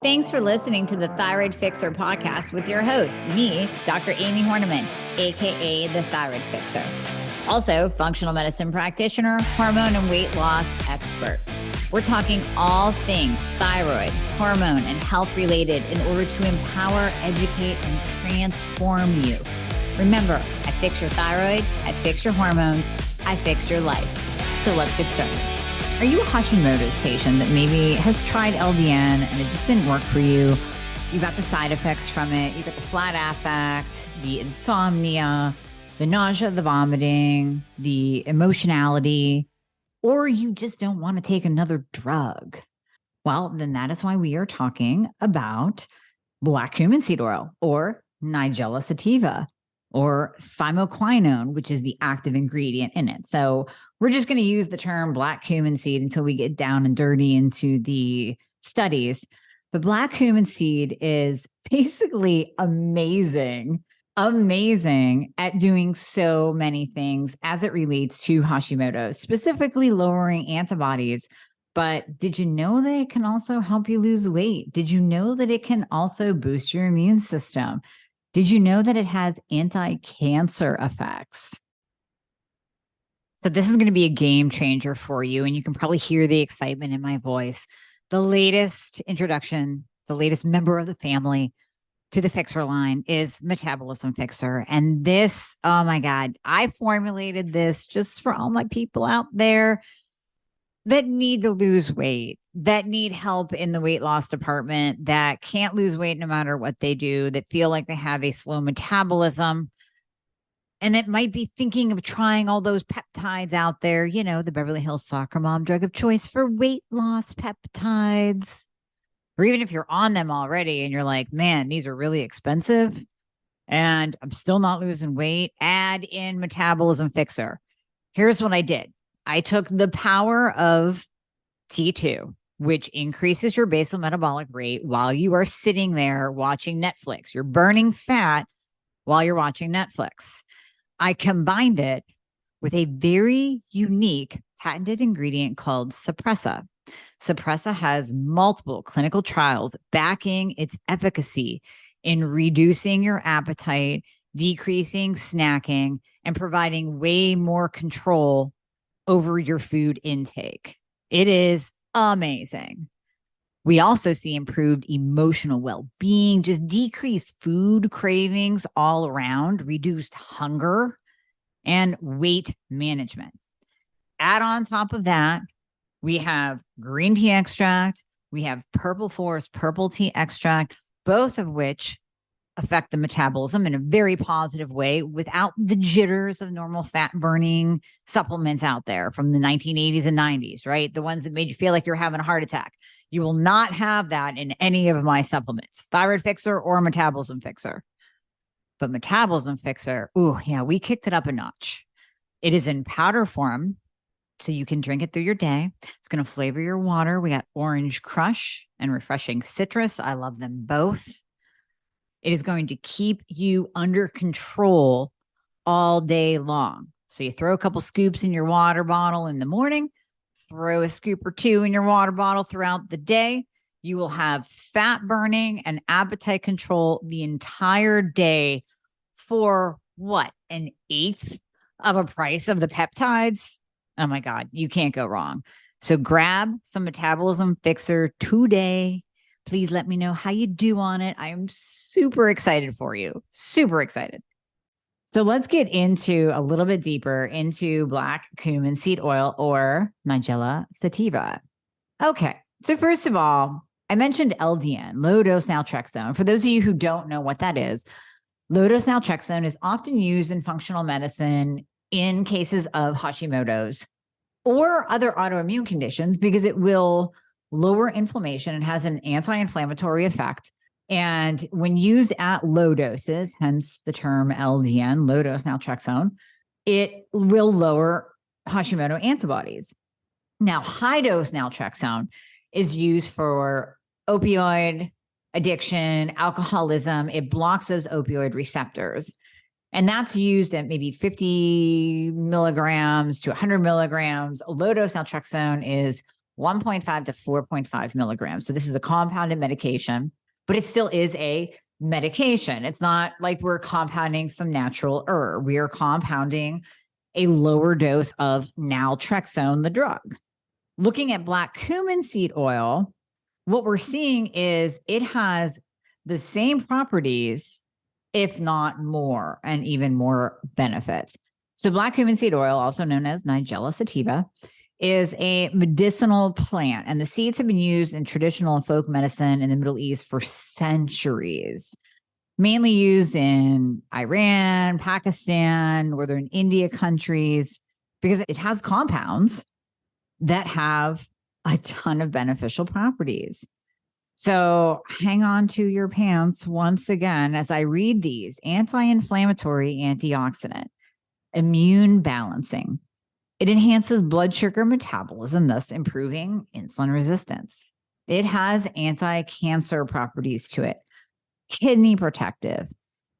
Thanks for listening to the Thyroid Fixer podcast with your host, me, Dr. Amy Horniman, aka the Thyroid Fixer. Also, functional medicine practitioner, hormone and weight loss expert. We're talking all things thyroid, hormone, and health related in order to empower, educate, and transform you. Remember, I fix your thyroid, I fix your hormones, I fix your life. So let's get started. Are you a Hashimoto's patient that maybe has tried LDN and it just didn't work for you? You got the side effects from it. You got the flat affect, the insomnia, the nausea, the vomiting, the emotionality, or you just don't want to take another drug. Well, then that is why we are talking about black cumin seed oil or Nigella Sativa or Thymoquinone, which is the active ingredient in it. So we're just going to use the term black cumin seed until we get down and dirty into the studies. But black cumin seed is basically amazing at doing so many things as it relates to Hashimoto, specifically lowering antibodies. But did you know that it can also help you lose weight? Did you know that it can also boost your immune system? Did you know that it has anti-cancer effects? So this is going to be a game changer for you, and you can probably hear the excitement in my voice. The latest introduction, the latest member of the family to the Fixer line is Metabolism Fixer. And this, oh my God, I formulated this just for all my people out there that need to lose weight, that need help in the weight loss department, that can't lose weight no matter what they do, that feel like they have a slow metabolism, and that might be thinking of trying all those peptides out there, you know, the Beverly Hills soccer mom drug of choice for weight loss peptides. Or even if you're on them already and you're like, man, these are really expensive and I'm still not losing weight, add in Metabolism Fixer. Here's what I did. I took the power of T2, which increases your basal metabolic rate while you are sitting there watching Netflix. You're burning fat while you're watching Netflix. I combined it with a very unique patented ingredient called Suppressa. Suppressa has multiple clinical trials backing its efficacy in reducing your appetite, decreasing snacking, and providing way more control over your food intake. It is amazing. We also see improved emotional well-being, just decreased food cravings all around, reduced hunger, and weight management. Add on top of that, we have green tea extract, we have purple forest purple tea extract, both of which affect the metabolism in a very positive way without the jitters of normal fat burning supplements out there from the 1980s and 90s, right? The ones that made you feel like you're having a heart attack. You will not have that in any of my supplements, Thyroid Fixer or Metabolism Fixer. But Metabolism Fixer, ooh, yeah, we kicked it up a notch. It is in powder form, so you can drink it through your day. It's going to flavor your water. We got orange crush and refreshing citrus. I love them both. It is going to keep you under control all day long. So you throw a couple scoops in your water bottle in the morning, throw a scoop or two in your water bottle throughout the day. You will have fat burning and appetite control the entire day for what? An eighth of a price of the peptides? Oh my God, you can't go wrong. So grab some Metabolism Fixer today. Please let me know how you do on it. I am super excited for you. Super excited. So let's get into a little bit deeper into black cumin seed oil or Nigella Sativa. Okay. So first of all, I mentioned LDN, low dose naltrexone. For those of you who don't know what that is, low dose naltrexone is often used in functional medicine in cases of Hashimoto's or other autoimmune conditions because it will lower inflammation and has an anti-inflammatory effect. And when used at low doses, hence the term LDN, low dose naltrexone, it will lower Hashimoto antibodies. Now, high dose naltrexone is used for opioid addiction, alcoholism. It blocks those opioid receptors. And that's used at maybe 50 milligrams to 100 milligrams. Low dose naltrexone is 1.5 to 4.5 milligrams. So this is a compounded medication, but it still is a medication. It's not like we're compounding some natural herb. We are compounding a lower dose of naltrexone, the drug. Looking at black cumin seed oil, what we're seeing is it has the same properties, if not more, and even more benefits. So black cumin seed oil, also known as Nigella Sativa, is a medicinal plant, and the seeds have been used in traditional and folk medicine in the Middle East for centuries, mainly used in Iran, Pakistan, northern India countries, because it has compounds that have a ton of beneficial properties. So hang on to your pants once again as I read these: anti-inflammatory, antioxidant, immune balancing. It enhances blood sugar metabolism, thus improving insulin resistance. It has anti-cancer properties to it. Kidney protective.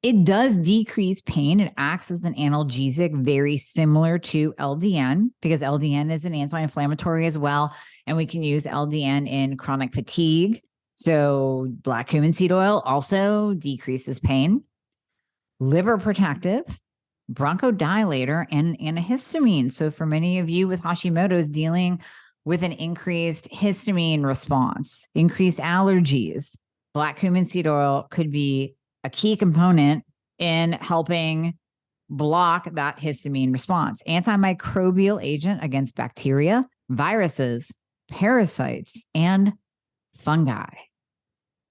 It does decrease pain. It acts as an analgesic, very similar to LDN, because LDN is an anti-inflammatory as well. And we can use LDN in chronic fatigue. So black cumin seed oil also decreases pain. Liver protective, bronchodilator, and antihistamine. So for many of you with Hashimoto's dealing with an increased histamine response, increased allergies, black cumin seed oil could be a key component in helping block that histamine response. Antimicrobial agent against bacteria, viruses, parasites, and fungi.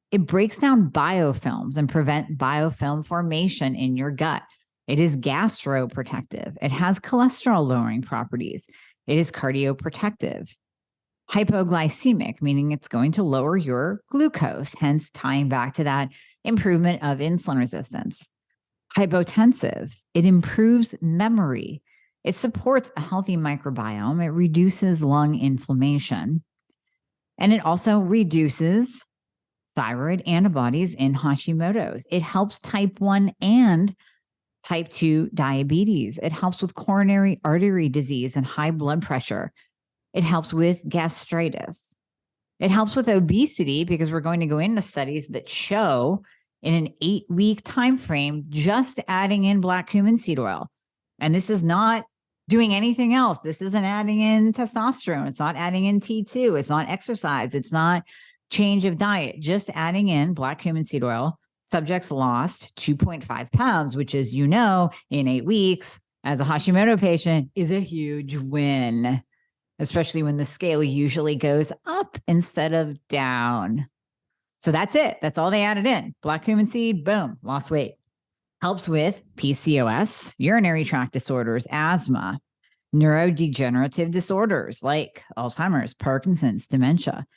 It breaks down biofilms and prevent biofilm formation in your gut. It is gastroprotective. It has cholesterol lowering properties. It is cardioprotective. Hypoglycemic, meaning it's going to lower your glucose, hence tying back to that improvement of insulin resistance. Hypotensive, it improves memory. It supports a healthy microbiome. It reduces lung inflammation. And it also reduces thyroid antibodies in Hashimoto's. It helps type 1 and type 2 diabetes. It helps with coronary artery disease and high blood pressure. It helps with gastritis. It helps with obesity, because we're going to go into studies that show in an 8-week time frame, just adding in black cumin seed oil. And this is not doing anything else. This isn't adding in testosterone. It's not adding in T2. It's not exercise. It's not change of diet. Just adding in black cumin seed oil. Subjects lost 2.5 pounds, which, as you know, in 8 weeks as a Hashimoto patient is a huge win, especially when the scale usually goes up instead of down. So that's it. That's all they added in. Black cumin seed, boom, lost weight. Helps with PCOS, urinary tract disorders, asthma, neurodegenerative disorders like Alzheimer's, Parkinson's, dementia.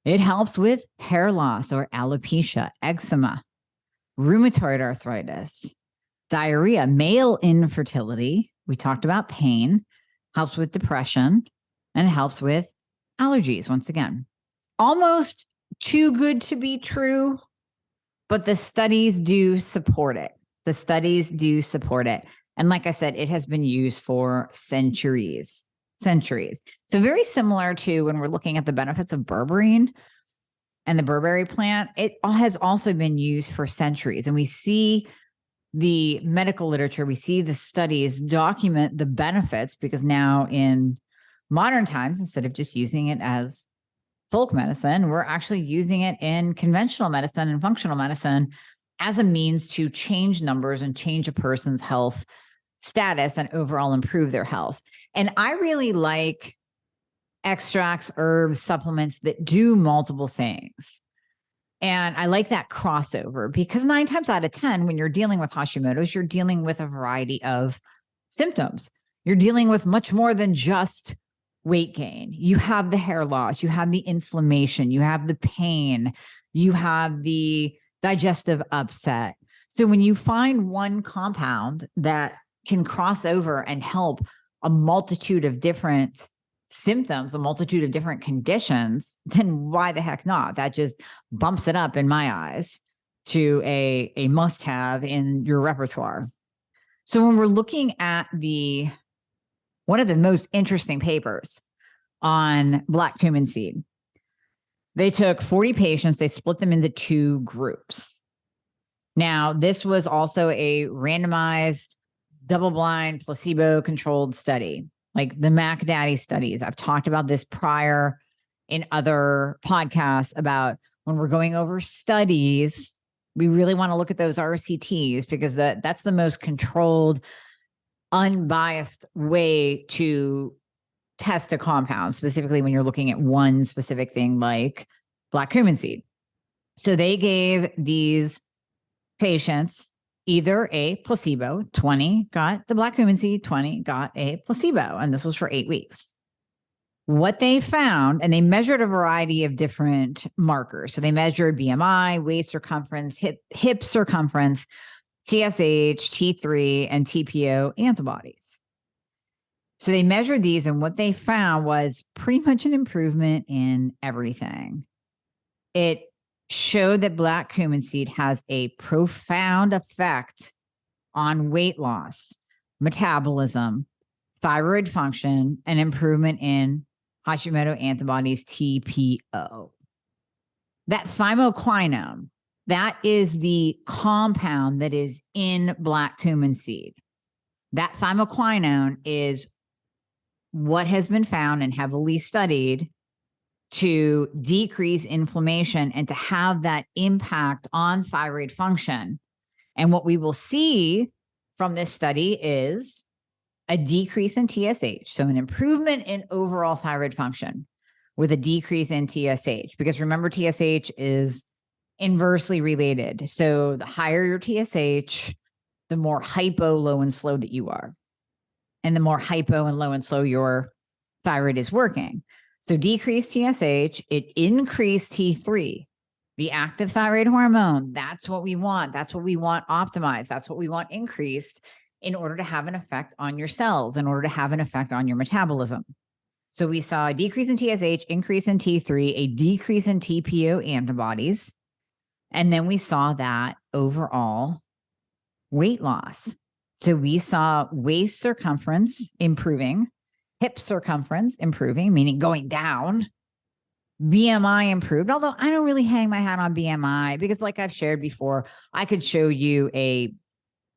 It helps with hair loss or alopecia, eczema, rheumatoid arthritis, diarrhea, male infertility. We talked about pain, helps with depression, and it helps with allergies. Once again, almost too good to be true, but the studies do support it. The studies do support it. And like I said, it has been used for centuries. So very similar to when we're looking at the benefits of berberine and the berberry plant, it has also been used for centuries. And we see the medical literature, we see the studies document the benefits, because now in modern times, instead of just using it as folk medicine, we're actually using it in conventional medicine and functional medicine as a means to change numbers and change a person's health status and overall improve their health. And I really like extracts, herbs, supplements that do multiple things. And I like that crossover, because 9 times out of 10, when you're dealing with Hashimoto's, you're dealing with a variety of symptoms. You're dealing with much more than just weight gain. You have the hair loss, you have the inflammation, you have the pain, you have the digestive upset. So when you find one compound that can cross over and help a multitude of different symptoms, a multitude of different conditions, then why the heck not? That just bumps it up in my eyes to a must-have in your repertoire. So when we're looking at one of the most interesting papers on black cumin seed. They took 40 patients, they split them into 2 groups. Now, this was also a randomized, double-blind, placebo-controlled study, like the Mac Daddy studies. I've talked about this prior in other podcasts about when we're going over studies, we really want to look at those RCTs because that's the most controlled, unbiased way to test a compound, specifically when you're looking at one specific thing like black cumin seed. So they gave these patients either a placebo, 20 got the black cumin seed, 20 got a placebo, and this was for 8 weeks. What they found, and they measured a variety of different markers. So they measured BMI, waist circumference, hip circumference, TSH, T3, and TPO antibodies. So they measured these, and what they found was pretty much an improvement in everything. It showed that black cumin seed has a profound effect on weight loss, metabolism, thyroid function, and improvement in Hashimoto antibodies, TPO. That thymoquinone, that is the compound that is in black cumin seed. That thymoquinone is what has been found and heavily studied to decrease inflammation and to have that impact on thyroid function. And what we will see from this study is a decrease in TSH, so an improvement in overall thyroid function with a decrease in TSH, because remember, TSH is inversely related. So the higher your TSH, the more hypo, low, and slow that you are. And the more hypo and low and slow your thyroid is working. So decreased TSH, it increased T3, the active thyroid hormone. That's what we want. That's what we want optimized. That's what we want increased in order to have an effect on your cells, in order to have an effect on your metabolism. So we saw a decrease in TSH, increase in T3, a decrease in TPO antibodies. And then we saw that overall weight loss. So we saw waist circumference improving, hip circumference improving, meaning going down. BMI improved, although I don't really hang my hat on BMI because, like I've shared before, I could show you a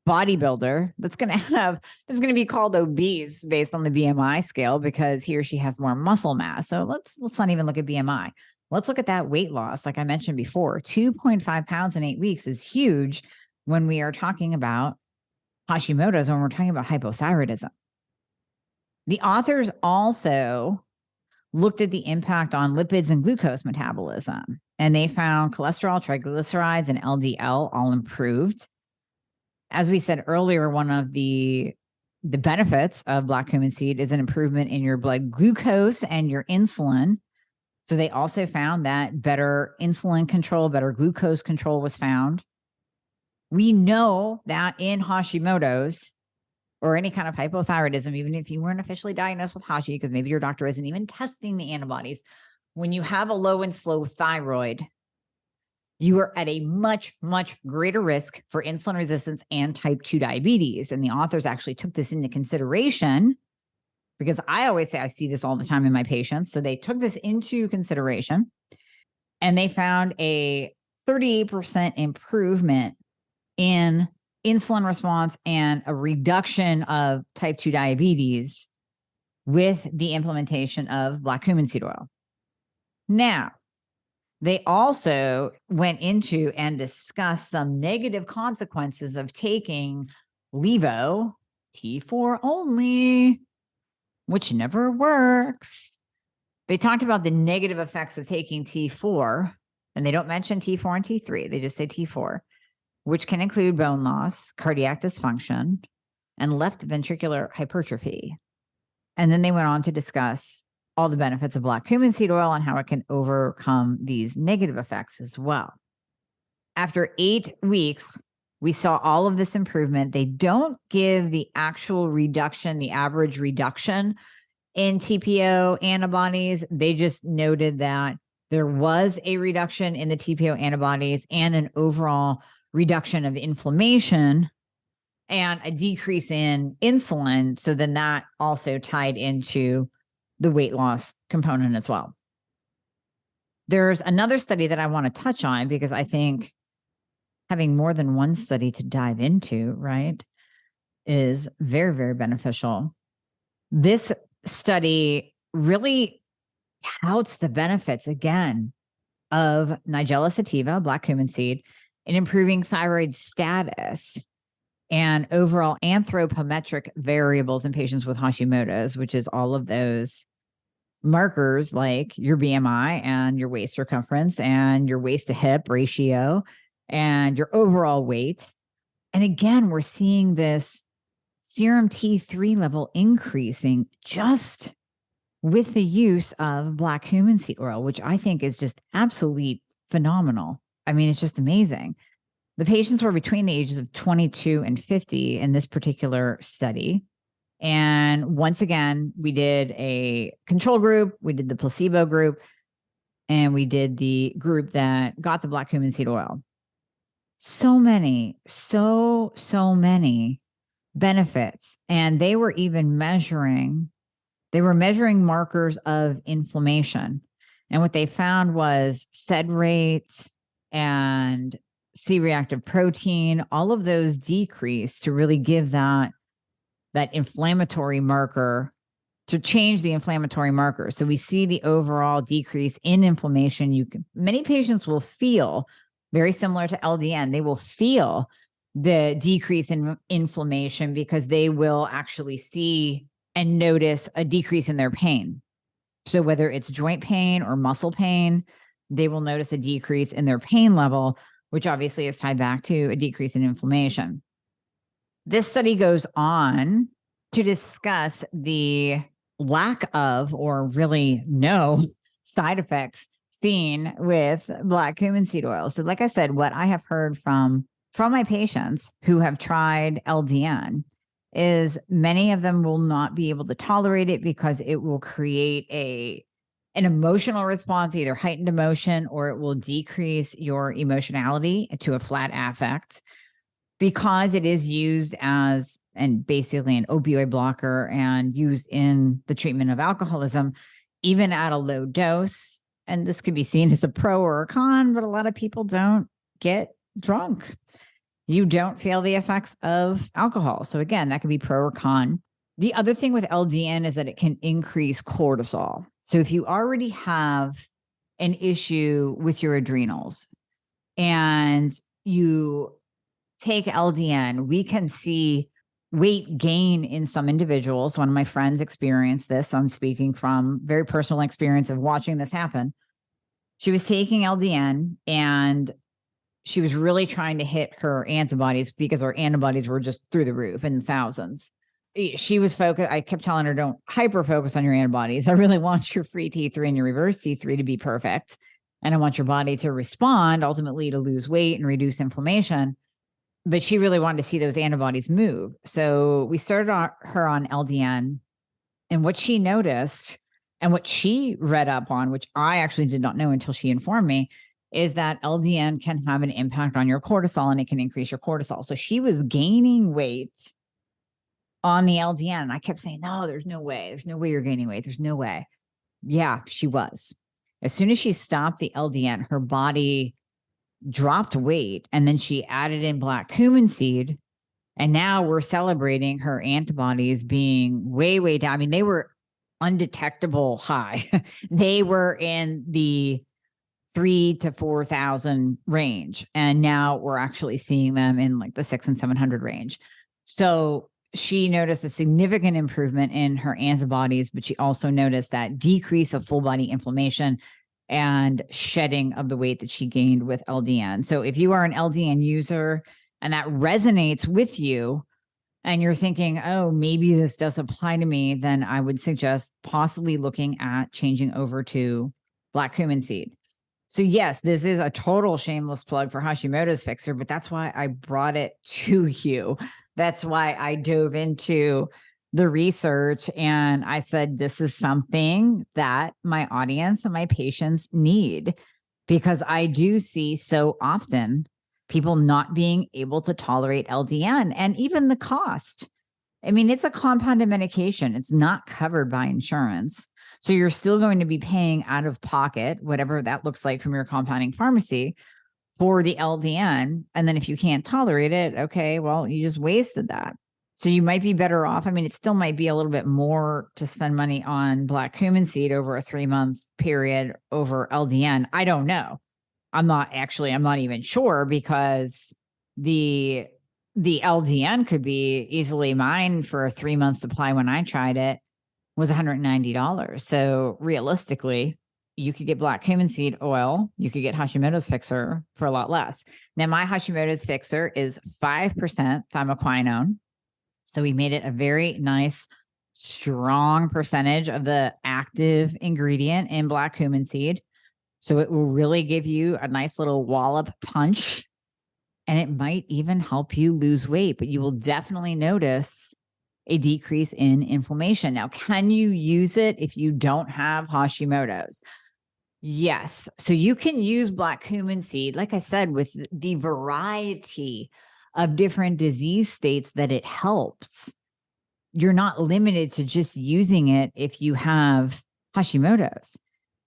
bodybuilder that's going to be called obese based on the BMI scale because he or she has more muscle mass. So let's not even look at BMI. Let's look at that weight loss. Like I mentioned before, 2.5 pounds in 8 weeks is huge when we are talking about Hashimoto's, when we're talking about hypothyroidism. The authors also looked at the impact on lipids and glucose metabolism, and they found cholesterol, triglycerides, and LDL all improved. As we said earlier, one of the benefits of black cumin seed is an improvement in your blood glucose and your insulin. So they also found that better insulin control, better glucose control was found. We know that in Hashimoto's or any kind of hypothyroidism, even if you weren't officially diagnosed with Hashi, because maybe your doctor isn't even testing the antibodies, when you have a low and slow thyroid, you are at a much, much greater risk for insulin resistance and type 2 diabetes. And the authors actually took this into consideration because I always say I see this all the time in my patients. So they took this into consideration and they found a 38% improvement in insulin response and a reduction of type 2 diabetes with the implementation of black cumin seed oil. Now, they also went into and discussed some negative consequences of taking Levo T4 only, which never works. They talked about the negative effects of taking T4, and they don't mention T4 and T3. They just say T4, which can include bone loss, cardiac dysfunction, and left ventricular hypertrophy. And then they went on to discuss all the benefits of black cumin seed oil and how it can overcome these negative effects as well. After 8 weeks, we saw all of this improvement. They don't give the actual reduction, the average reduction in TPO antibodies. They just noted that there was a reduction in the TPO antibodies and an overall reduction of inflammation and a decrease in insulin. So then that also tied into the weight loss component as well. There's another study that I want to touch on because I think having more than one study to dive into, right, is very, very beneficial. This study really touts the benefits, again, of Nigella Sativa, black cumin seed, in improving thyroid status and overall anthropometric variables in patients with Hashimoto's, which is all of those markers like your BMI and your waist circumference and your waist to hip ratio and your overall weight. And again, we're seeing this serum T3 level increasing just with the use of black cumin seed oil, which I think is just absolutely phenomenal. I mean, it's just amazing. The patients were between the ages of 22 and 50 in this particular study. And once again, we did a control group, we did the placebo group, and we did the group that got the black cumin seed oil. So many benefits. And they were even measuring markers of inflammation. And what they found was SED rate and C-reactive protein, all of those decreased to really give that inflammatory marker, to change the inflammatory marker. So we see the overall decrease in inflammation. Many patients will feel, very similar to LDN, they will feel the decrease in inflammation because they will actually see and notice a decrease in their pain. So whether it's joint pain or muscle pain, they will notice a decrease in their pain level, which obviously is tied back to a decrease in inflammation. This study goes on to discuss the lack of, or really no, side effects seen with black cumin seed oil. So like I said, what I have heard from my patients who have tried LDN is many of them will not be able to tolerate it because it will create an emotional response, either heightened emotion, or it will decrease your emotionality to a flat affect, because it is used as, and basically an opioid blocker and used in the treatment of alcoholism, even at a low dose. And this can be seen as a pro or a con, but a lot of people don't get drunk. You don't feel the effects of alcohol. So again, that could be pro or con. The other thing with LDN is that it can increase cortisol. So if you already have an issue with your adrenals and you take LDN, we can see weight gain in some individuals. One of my friends experienced this. So I'm speaking from very personal experience of watching this happen. She was taking LDN and she was really trying to hit her antibodies because her antibodies were just through the roof in the thousands. She was focused. I kept telling her, don't hyper focus on your antibodies. I really want your free T3 and your reverse T3 to be perfect. And I want your body to respond ultimately to lose weight and reduce inflammation. But she really wanted to see those antibodies move. So we started her on LDN, and what she noticed and what she read up on, which I actually did not know until she informed me, is that LDN can have an impact on your cortisol and it can increase your cortisol. So she was gaining weight on the LDN. And I kept saying, no, there's no way. There's no way you're gaining weight. There's no way. Yeah, she was. As soon as she stopped the LDN, her body dropped weight, and then she added in black cumin seed. And now we're celebrating her antibodies being way, way down. I mean, they were undetectable high. They were in the 3,000 to 4,000 range. And now we're actually seeing them in like the 600 and 700 range. So she noticed a significant improvement in her antibodies, but she also noticed that decrease of full body inflammation and shedding of the weight that she gained with LDN. So if you are an LDN user and that resonates with you and you're thinking, oh, maybe this does apply to me, then I would suggest possibly looking at changing over to black cumin seed. So yes, this is a total shameless plug for Hashimoto's Fixer, but that's why I brought it to you. That's why I dove into the research and I said, this is something that my audience and my patients need, because I do see so often people not being able to tolerate LDN, and even the cost. I mean, it's a compounded medication. It's not covered by insurance. So you're still going to be paying out of pocket, whatever that looks like from your compounding pharmacy for the LDN. And then if you can't tolerate it, okay, well, you just wasted that. So you might be better off. I mean, it still might be a little bit more to spend money on black cumin seed over a 3-month period over LDN. I don't know. I'm not even sure, because the LDN could be easily mine for a 3-month supply when I tried it was $190. So realistically, you could get black cumin seed oil. You could get Hashimoto's fixer for a lot less. Now, my Hashimoto's fixer is 5% Thymoquinone. So we made it a very nice, strong percentage of the active ingredient in black cumin seed. So it will really give you a nice little wallop punch, and it might even help you lose weight, but you will definitely notice a decrease in inflammation. Now, can you use it if you don't have Hashimoto's? Yes. So you can use black cumin seed, like I said, with the variety of different disease states that it helps. You're not limited to just using it if you have Hashimoto's.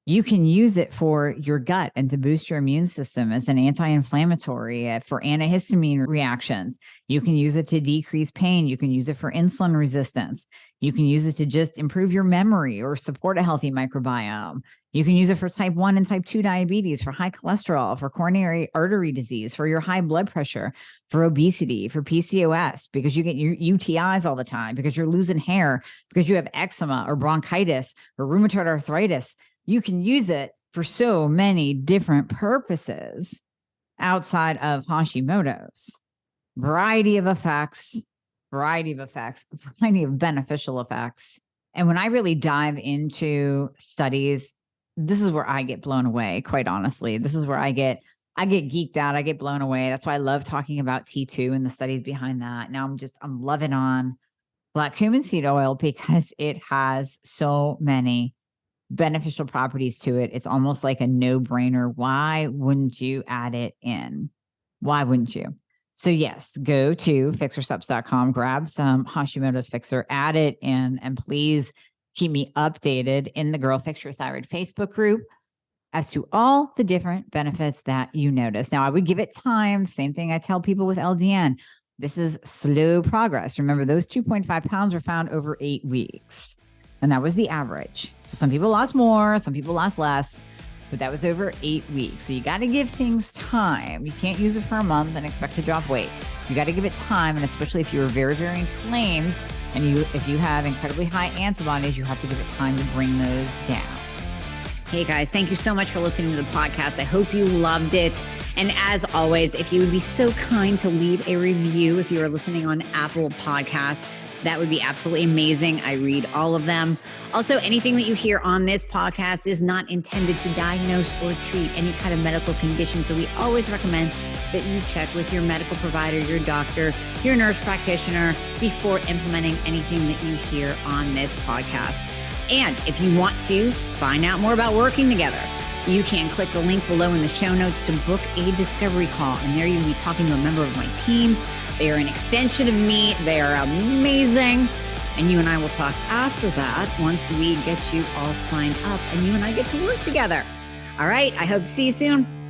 You can use it for your gut and to boost your immune system as an anti-inflammatory, for antihistamine reactions. You can use it to decrease pain. You can use it for insulin resistance. You can use it to just improve your memory or support a healthy microbiome. You can use it for type 1 and type 2 diabetes, for high cholesterol, for coronary artery disease, for your high blood pressure, for obesity, for PCOS, because you get your UTIs all the time, because you're losing hair, because you have eczema or bronchitis or rheumatoid arthritis. You can use it for so many different purposes outside of Hashimoto's. Variety of beneficial effects. And when I really dive into studies, this is where I get blown away, quite honestly. This is where I get geeked out. I get blown away. That's why I love talking about T2 and the studies behind that. Now I'm loving on black cumin seed oil because it has so many beneficial properties to it. It's almost like a no-brainer. Why wouldn't you add it in? Why wouldn't you? So yes, go to fixersubs.com, grab some Hashimoto's fixer, add it in, and please keep me updated in the Girl Fix Your Thyroid Facebook group as to all the different benefits that you notice. Now, I would give it time. Same thing I tell people with LDN. This is slow progress. Remember, those 2.5 pounds were found over 8 weeks. And that was the average. So some people lost more, some people lost less, but that was over 8 weeks. So you got to give things time. You can't use it for a month and expect to drop weight. You got to give it time. And especially if you're very, very inflamed and if you have incredibly high antibodies, you have to give it time to bring those down. Hey guys, thank you so much for listening to the podcast. I hope you loved it. And as always, if you would be so kind to leave a review if you are listening on Apple Podcasts, that would be absolutely amazing. I read all of them. Also, anything that you hear on this podcast is not intended to diagnose or treat any kind of medical condition. So we always recommend that you check with your medical provider, your doctor, your nurse practitioner before implementing anything that you hear on this podcast. And if you want to find out more about working together, you can click the link below in the show notes to book a discovery call. And there you'll be talking to a member of my team. They are an extension of me. They are amazing. And you and I will talk after that once we get you all signed up and you and I get to work together. All right. I hope to see you soon.